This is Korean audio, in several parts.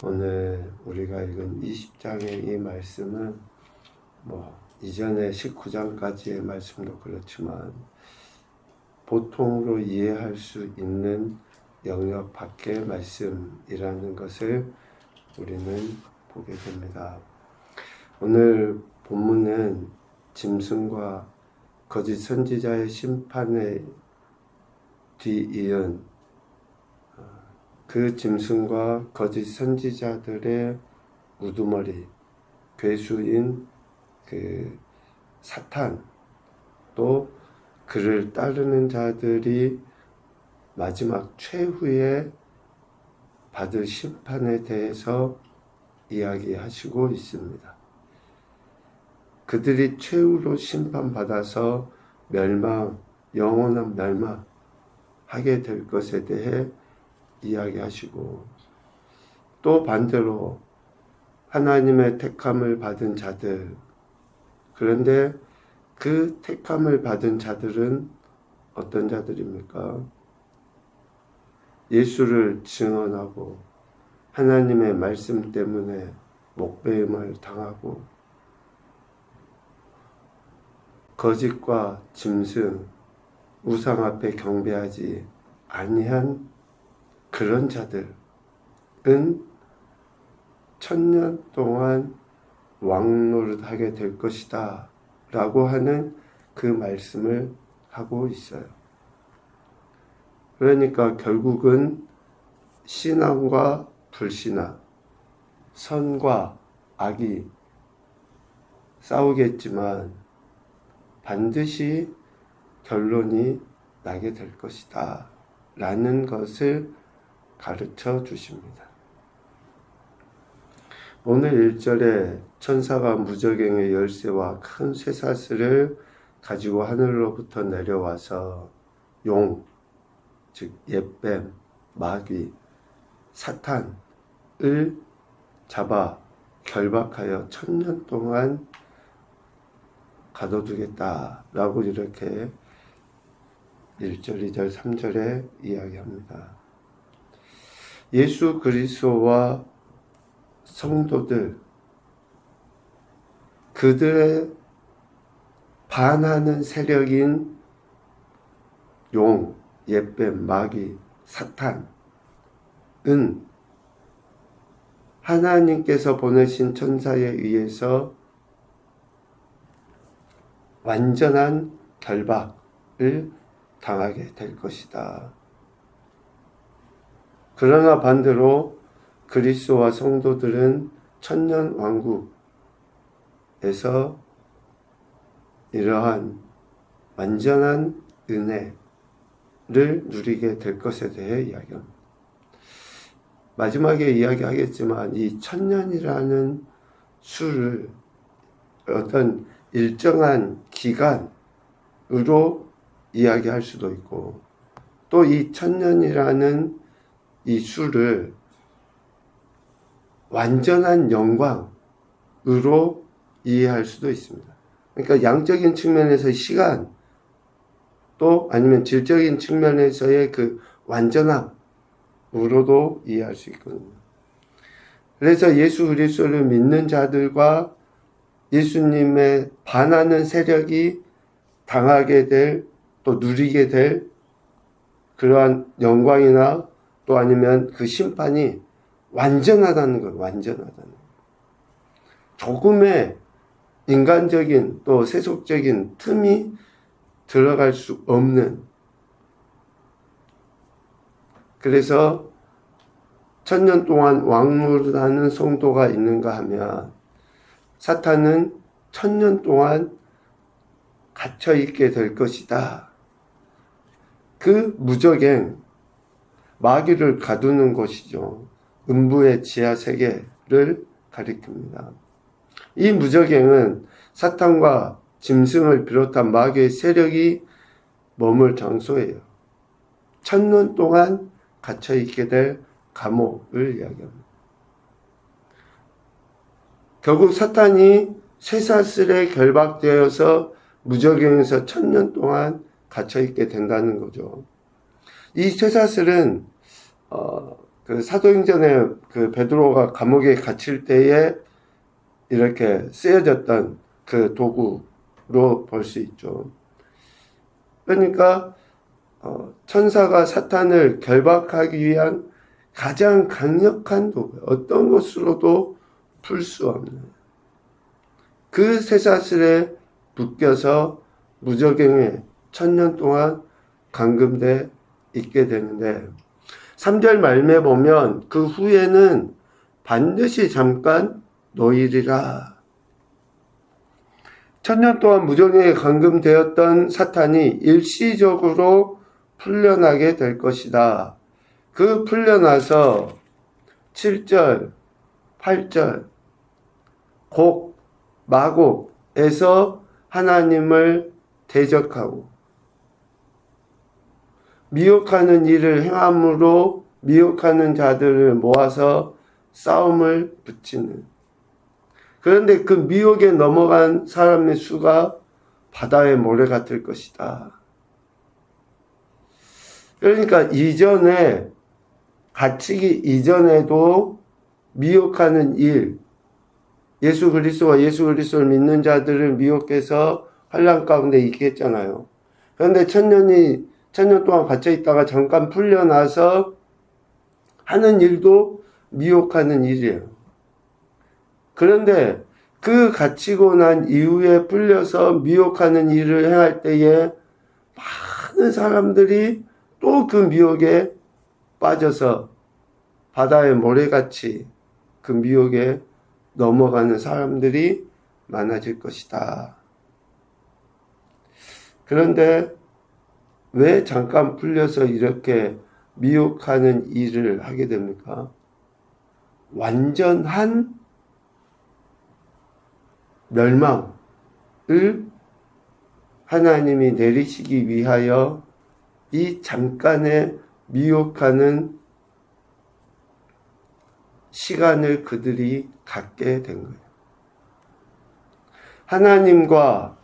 오늘 우리가 읽은 20장의 이 말씀은 이전에 19장까지의 말씀도 그렇지만 보통으로 이해할 수 있는 영역 밖의 말씀이라는 것을 우리는 보게 됩니다. 오늘 본문은 짐승과 거짓 선지자의 심판에 뒤이은 그 짐승과 거짓 선지자들의 우두머리, 괴수인 그 사탄, 또 그를 따르는 자들이 마지막 최후에 받을 심판에 대해서 이야기하시고 있습니다. 그들이 최후로 심판받아서 영원한 멸망하게 될 것에 대해 이야기하시고, 또 반대로 하나님의 택함을 받은 자들, 그런데 그 택함을 받은 자들은 어떤 자들입니까? 예수를 증언하고 하나님의 말씀 때문에 목배임을 당하고 거짓과 짐승, 우상 앞에 경배하지 아니한 그런 자들은 1000년 동안 왕노릇하게 될 것이다 라고 하는 그 말씀을 하고 있어요. 그러니까 결국은 신앙과 불신앙, 선과 악이 싸우겠지만 반드시 결론이 나게 될 것이다 라는 것을 가르쳐 주십니다. 오늘 1절에 천사가 무저갱의 열쇠와 큰 쇠사슬을 가지고 하늘로부터 내려와서 용, 즉 옛뱀, 마귀, 사탄을 잡아 결박하여 1000년 동안 가둬두겠다라고 이렇게 1절, 2절, 3절에 이야기합니다. 예수 그리스도와 성도들, 그들의 반하는 세력인 용, 옛뱀, 마귀, 사탄은 하나님께서 보내신 천사에 의해서 완전한 결박을 당하게 될 것이다. 그러나 반대로 그리스도와 성도들은 천년 왕국에서 이러한 완전한 은혜를 누리게 될 것에 대해 이야기합니다. 마지막에 이야기하겠지만 이 1000년이라는 수를 어떤 일정한 기간으로 이야기할 수도 있고, 또 이 1000년이라는 이 수를 완전한 영광으로 이해할 수도 있습니다. 그러니까 양적인 측면에서의 시간, 또 아니면 질적인 측면에서의 그 완전함으로도 이해할 수 있거든요. 그래서 예수 그리스도를 믿는 자들과 예수님의 반하는 세력이 당하게 될, 또 누리게 될 그러한 영광이나 또 아니면 그 심판이 완전하다는 거예요. 완전하다는 거예요. 조금의 인간적인 또 세속적인 틈이 들어갈 수 없는, 그래서 1000년 동안 왕노릇하는 성도가 있는가 하면 사탄은 1000년 동안 갇혀 있게 될 것이다. 그 무저갱, 마귀를 가두는 것이죠. 음부의 지하 세계를 가리킵니다. 이 무저갱은 사탄과 짐승을 비롯한 마귀의 세력이 머물 장소예요. 1000년 동안 갇혀 있게 될 감옥을 이야기합니다. 결국 사탄이 쇠사슬에 결박되어서 무저갱에서 1000년 동안 갇혀 있게 된다는 거죠. 이 쇠사슬은 그 사도행전에 그 베드로가 감옥에 갇힐 때에 이렇게 쓰여졌던 그 도구로 볼 수 있죠. 그러니까 천사가 사탄을 결박하기 위한 가장 강력한 도구, 어떤 것으로도 풀 수 없는 그 쇠사슬에 묶여서 무적행에 1000년 동안 감금돼 있게 되는데 3절 말씀에 보면 그 후에는 반드시 잠깐 노이리라. 1000년 동안 무적행에 감금되었던 사탄이 일시적으로 풀려나게 될 것이다. 그 풀려나서 7절, 8절 곡, 마곡에서 하나님을 대적하고 미혹하는 일을 행함으로 미혹하는 자들을 모아서 싸움을 붙이는. 그런데 그 미혹에 넘어간 사람의 수가 바다의 모래 같을 것이다. 그러니까 이전에 갇히기 이전에도 미혹하는 일, 예수 그리스도와 예수 그리스도를 믿는 자들을 미혹해서 환난 가운데 있게 했잖아요. 그런데 1000년 동안 갇혀 있다가 잠깐 풀려나서 하는 일도 미혹하는 일이에요. 그런데 그 갇히고 난 이후에 풀려서 미혹하는 일을 행할 때에 많은 사람들이 또 그 미혹에 빠져서 바다의 모래같이 그 미혹에 넘어가는 사람들이 많아질 것이다. 그런데 왜 잠깐 풀려서 이렇게 미혹하는 일을 하게 됩니까? 완전한 멸망을 하나님이 내리시기 위하여 이 잠깐의 미혹하는 시간을 그들이 갖게 된 거예요. 하나님과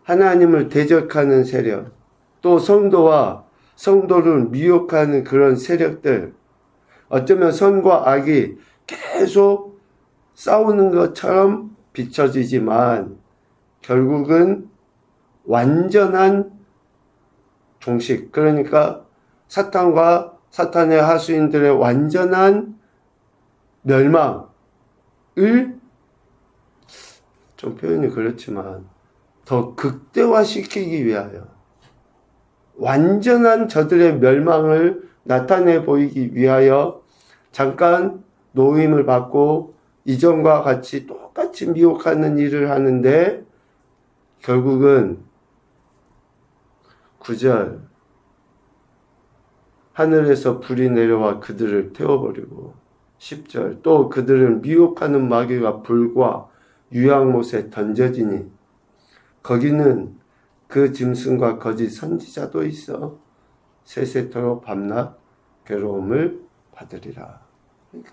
하나님을 대적하는 세력, 또 성도와 성도를 미혹하는 그런 세력들, 어쩌면 선과 악이 계속 싸우는 것처럼 비춰지지만 결국은 완전한 종식, 그러니까 사탄과 사탄의 하수인들의 완전한 멸망을, 좀 표현이 그렇지만 더 극대화시키기 위하여 완전한 저들의 멸망을 나타내 보이기 위하여 잠깐 노임을 받고 이전과 같이 똑같이 미혹하는 일을 하는데 결국은 9절 하늘에서 불이 내려와 그들을 태워버리고 10절 또 그들을 미혹하는 마귀가 불과 유황못에 던져지니 거기는 그 짐승과 거짓 선지자도 있어 세세토록 밤낮 괴로움을 받으리라. 그러니까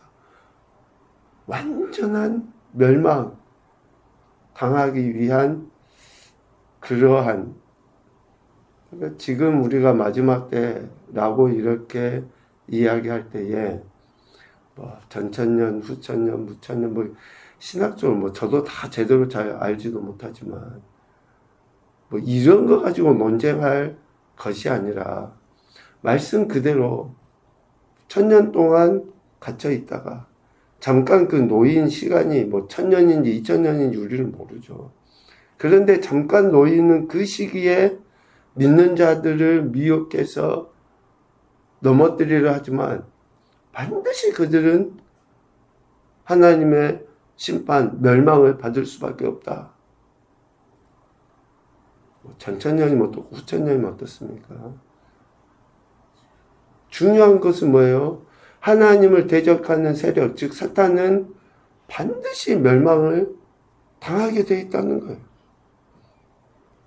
완전한 멸망 당하기 위한 그러한, 그러니까 지금 우리가 마지막 때라고 이렇게 이야기할 때에 뭐 전천년, 후천년, 무천년, 뭐 신학적으로 뭐 저도 다 제대로 잘 알지도 못하지만 뭐 이런 거 가지고 논쟁할 것이 아니라 말씀 그대로 1000년 동안 갇혀 있다가 잠깐 그 놓인 시간이 뭐 1000년인지 2000년인지 우리는 모르죠. 그런데 잠깐 놓이는 그 시기에 믿는 자들을 미혹해서 넘어뜨리려 하지만 반드시 그들은 하나님의 심판, 멸망을 받을 수밖에 없다. 전천년이면 또 후천년이면 어떻습니까? 중요한 것은 뭐예요? 하나님을 대적하는 세력, 즉 사탄은 반드시 멸망을 당하게 돼 있다는 거예요.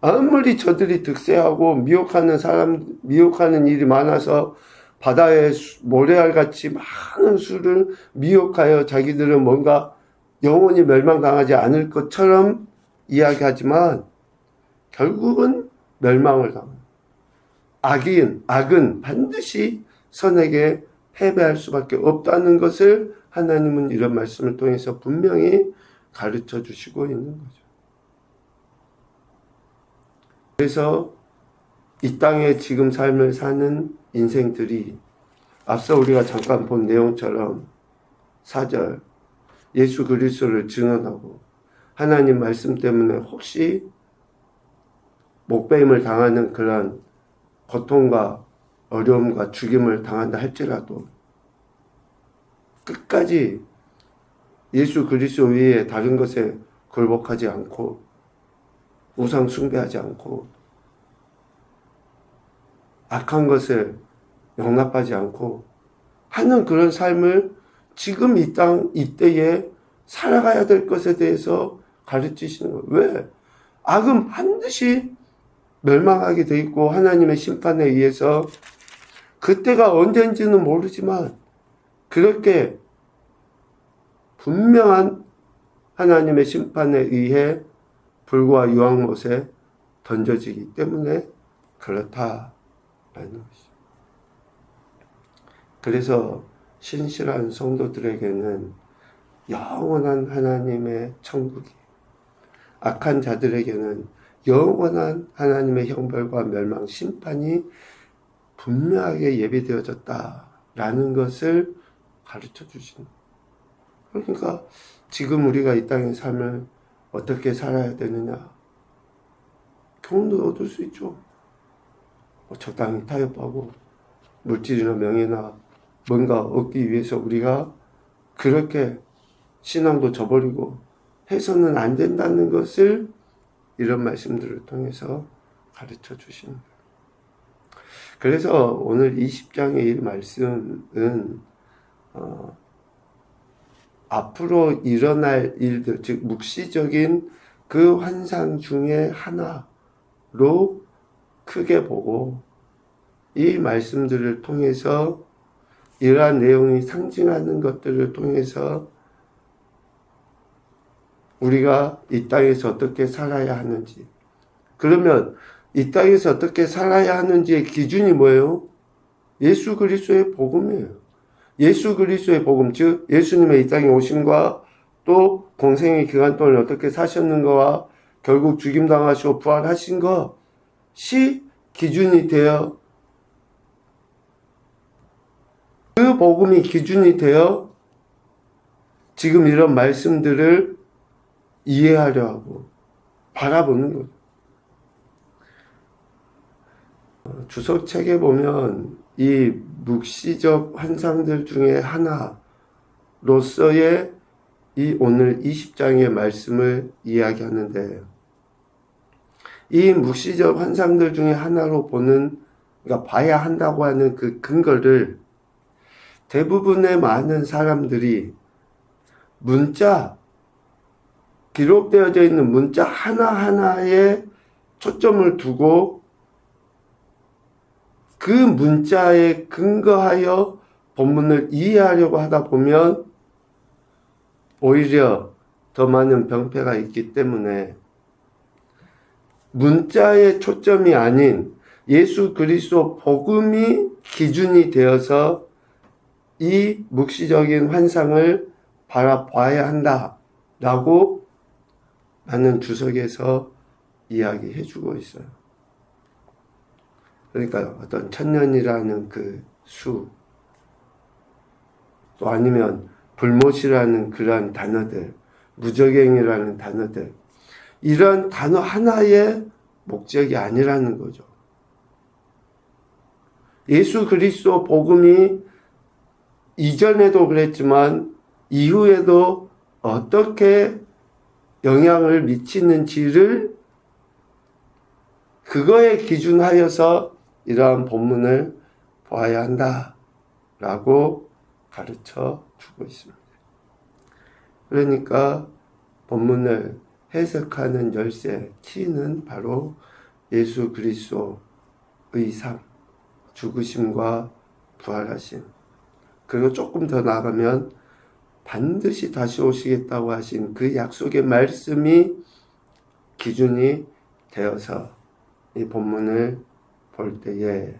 아무리 저들이 득세하고 미혹하는 일이 많아서 바다에 모래알같이 많은 수를 미혹하여 자기들은 뭔가 영원히 멸망당하지 않을 것처럼 이야기하지만 결국은 멸망을 당합니다. 악은 반드시 선에게 패배할 수밖에 없다는 것을 하나님은 이런 말씀을 통해서 분명히 가르쳐 주시고 있는 거죠. 그래서 이 땅에 지금 삶을 사는 인생들이 앞서 우리가 잠깐 본 내용처럼 4절 예수 그리스도를 증언하고 하나님 말씀 때문에 혹시 목배임을 당하는 그런 고통과 어려움과 죽임을 당한다 할지라도 끝까지 예수 그리스도 외에 다른 것에 굴복하지 않고 우상 숭배하지 않고 악한 것을 용납하지 않고 하는 그런 삶을 지금 이 땅 이때에 살아가야 될 것에 대해서 가르치시는 거예요. 왜? 악은 반드시 멸망하게 돼 있고 하나님의 심판에 의해서 그때가 언제인지는 모르지만 그렇게 분명한 하나님의 심판에 의해 불과 유황못에 던져지기 때문에 그렇다라는 것이죠. 그래서 신실한 성도들에게는 영원한 하나님의 천국이, 악한 자들에게는 영원한 하나님의 형벌과 멸망, 심판이 분명하게 예비되어졌다라는 것을 가르쳐 주시는 거예요. 그러니까 지금 우리가 이 땅의 삶을 어떻게 살아야 되느냐, 교훈도 얻을 수 있죠. 적당히 타협하고 물질이나 명예나 뭔가 얻기 위해서 우리가 그렇게 신앙도 저버리고 해서는 안 된다는 것을 이런 말씀들을 통해서 가르쳐 주십니다. 그래서 오늘 20장의 이 말씀은 앞으로 일어날 일들, 즉 묵시적인 그 환상 중에 하나로 크게 보고 이 말씀들을 통해서 이러한 내용이 상징하는 것들을 통해서 우리가 이 땅에서 어떻게 살아야 하는지, 그러면 이 땅에서 어떻게 살아야 하는지의 기준이 뭐예요? 예수 그리스도의 복음이에요. 예수 그리스도의 복음, 즉 예수님의 이 땅에 오심과 또 공생의 기간 동안 어떻게 사셨는가와 결국 죽임당하시고 부활하신 것이 기준이 되어, 그 복음이 기준이 되어 지금 이런 말씀들을 이해하려 하고 바라보는 거죠. 주석책에 보면 이 묵시적 환상들 중에 하나로서의 이 오늘 20장의 말씀을 이야기하는데, 이 묵시적 환상들 중에 하나로 보는, 그러니까 봐야 한다고 하는 그 근거를 대부분의 많은 사람들이 문자, 기록되어져 있는 문자 하나하나에 초점을 두고 그 문자에 근거하여 본문을 이해하려고 하다 보면 오히려 더 많은 병폐가 있기 때문에 문자의 초점이 아닌 예수 그리스도 복음이 기준이 되어서 이 묵시적인 환상을 바라봐야 한다라고 많은 주석에서 이야기해주고 있어요. 그러니까 어떤 천년이라는 그 수, 또 아니면 불못이라는 그러한 단어들, 무적행이라는 단어들, 이런 단어 하나의 목적이 아니라는 거죠. 예수 그리스도 복음이 이전에도 그랬지만 이후에도 어떻게 영향을 미치는지를 그거에 기준하여서 이러한 본문을 보아야 한다라고 가르쳐 주고 있습니다. 그러니까 본문을 해석하는 열쇠, 키는 바로 예수 그리스도의 삶, 죽으심과 부활하심, 그리고 조금 더 나아가면 반드시 다시 오시겠다고 하신 그 약속의 말씀이 기준이 되어서 이 본문을 볼 때에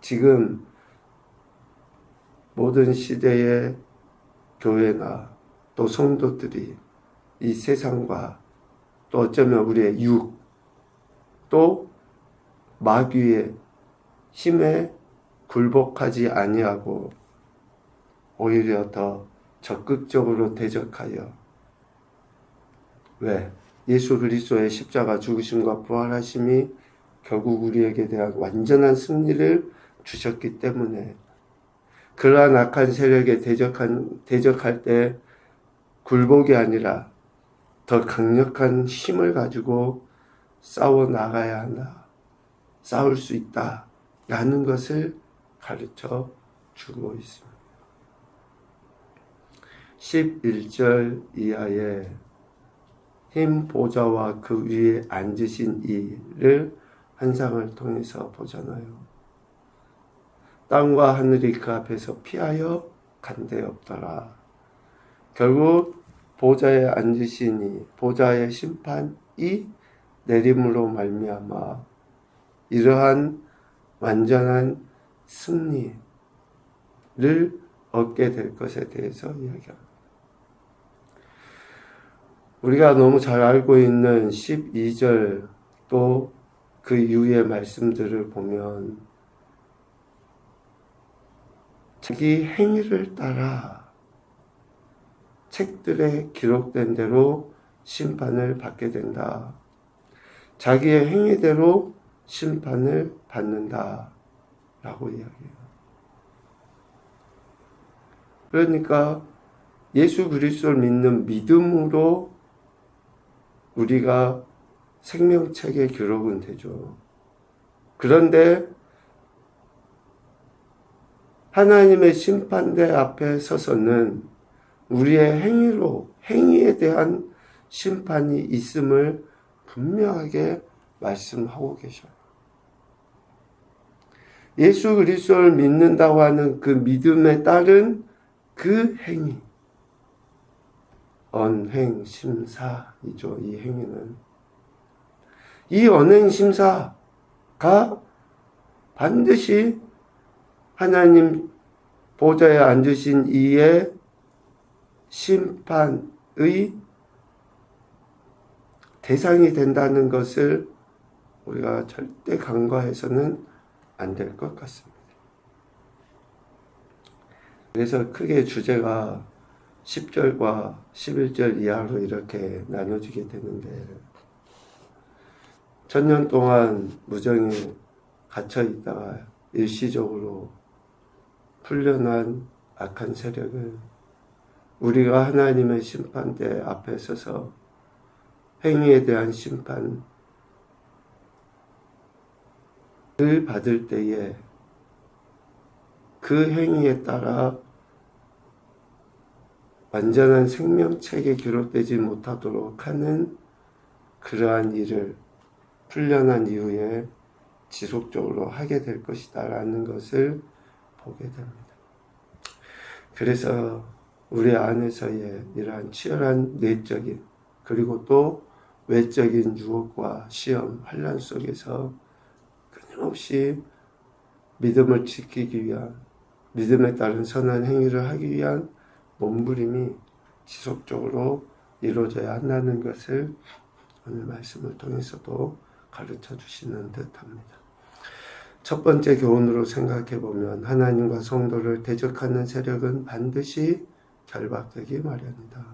지금 모든 시대의 교회나 또 성도들이 이 세상과 또 어쩌면 우리의 육, 또 마귀의 힘에 굴복하지 아니하고 오히려 더 적극적으로 대적하여, 왜? 예수 그리스도의 십자가 죽으심과 부활하심이 결국 우리에게 대한 완전한 승리를 주셨기 때문에 그러한 악한 세력에 대적할 때 굴복이 아니라 더 강력한 힘을 가지고 싸워 나가야 한다. 싸울 수 있다. 라는 것을 가르쳐 주고 있습니다. 11절 이하에 흰 보좌와 그 위에 앉으신 이를 환상을 통해서 보잖아요. 땅과 하늘이 그 앞에서 피하여 간데없더라. 결국 보좌에 앉으신 이, 보좌의 심판이 내림으로 말미암아 이러한 완전한 승리를 얻게 될 것에 대해서 이야기합니다. 우리가 너무 잘 알고 있는 12절 또 그 이후의 말씀들을 보면 자기 행위를 따라 책들에 기록된 대로 심판을 받게 된다. 자기의 행위대로 심판을 받는다. 라고 이야기해요. 그러니까 예수 그리스도를 믿는 믿음으로 우리가 생명책에 기록은 되죠. 그런데 하나님의 심판대 앞에 서서는 우리의 행위에 대한 심판이 있음을 분명하게 말씀하고 계셔요. 예수 그리스도를 믿는다고 하는 그 믿음에 따른 그 행위, 언행심사이죠. 이 행위는 이 언행심사가 반드시 하나님 보좌에 앉으신 이의 심판의 대상이 된다는 것을 우리가 절대 간과해서는 안 될 것 같습니다. 그래서 크게 주제가 10절과 11절 이하로 이렇게 나눠지게 되는데, 천년 동안 무정에 갇혀 있다가 일시적으로 풀려난 악한 세력을 우리가 하나님의 심판대 앞에 서서 행위에 대한 심판을 받을 때에 그 행위에 따라 완전한 생명책에 기록되지 못하도록 하는 그러한 일을 풀려난 이후에 지속적으로 하게 될 것이다 라는 것을 보게 됩니다. 그래서 우리 안에서의 이러한 치열한 내적인 그리고 또 외적인 유혹과 시험, 환난 속에서 끊임없이 믿음을 지키기 위한, 믿음에 따른 선한 행위를 하기 위한 몸부림이 지속적으로 이루어져야 한다는 것을 오늘 말씀을 통해서도 가르쳐 주시는 듯합니다. 첫 번째 교훈으로 생각해 보면 하나님과 성도를 대적하는 세력은 반드시 결박되기 마련이다.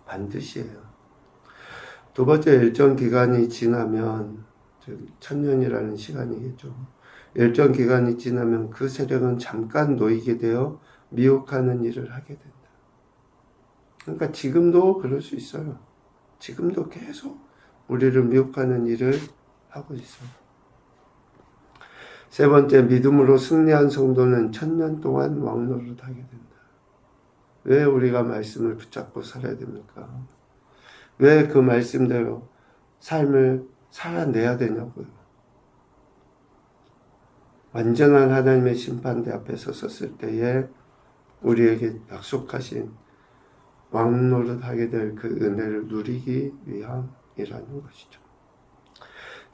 반드시예요. 두 번째, 일정 기간이 지나면, 즉 천년이라는 시간이겠죠. 일정 기간이 지나면 그 세력은 잠깐 놓이게 되어 미혹하는 일을 하게 된다. 그러니까 지금도 그럴 수 있어요. 지금도 계속 우리를 미혹하는 일을 하고 있어요. 세 번째, 믿음으로 승리한 성도는 천년 동안 왕노릇하게 된다. 왜 우리가 말씀을 붙잡고 살아야 됩니까? 왜 그 말씀대로 삶을 살아내야 되냐고요. 완전한 하나님의 심판대 앞에 섰을 때에 우리에게 약속하신 왕노릇하게 될 그 은혜를 누리기 위함이라는 것이죠.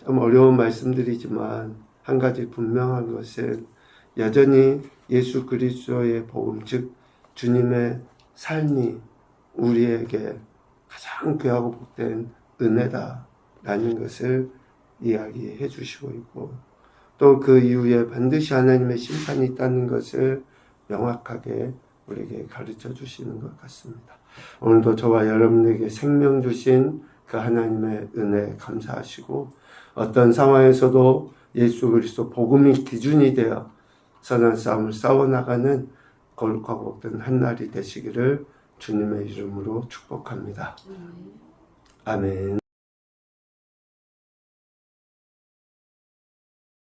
참 어려운 말씀들이지만 한 가지 분명한 것은 여전히 예수 그리스도의 복음, 즉 주님의 삶이 우리에게 가장 귀하고 복된 은혜다라는 것을 이야기해 주시고 있고, 또 그 이후에 반드시 하나님의 심판이 있다는 것을 명확하게 우리에게 가르쳐 주시는 것 같습니다. 오늘도 저와 여러분에게 생명 주신 그 하나님의 은혜 감사하시고, 어떤 상황에서도 예수 그리스도 복음이 기준이 되어 선한 싸움을 싸워나가는 거룩하고 복된 한 날이 되시기를 주님의 이름으로 축복합니다. 아멘.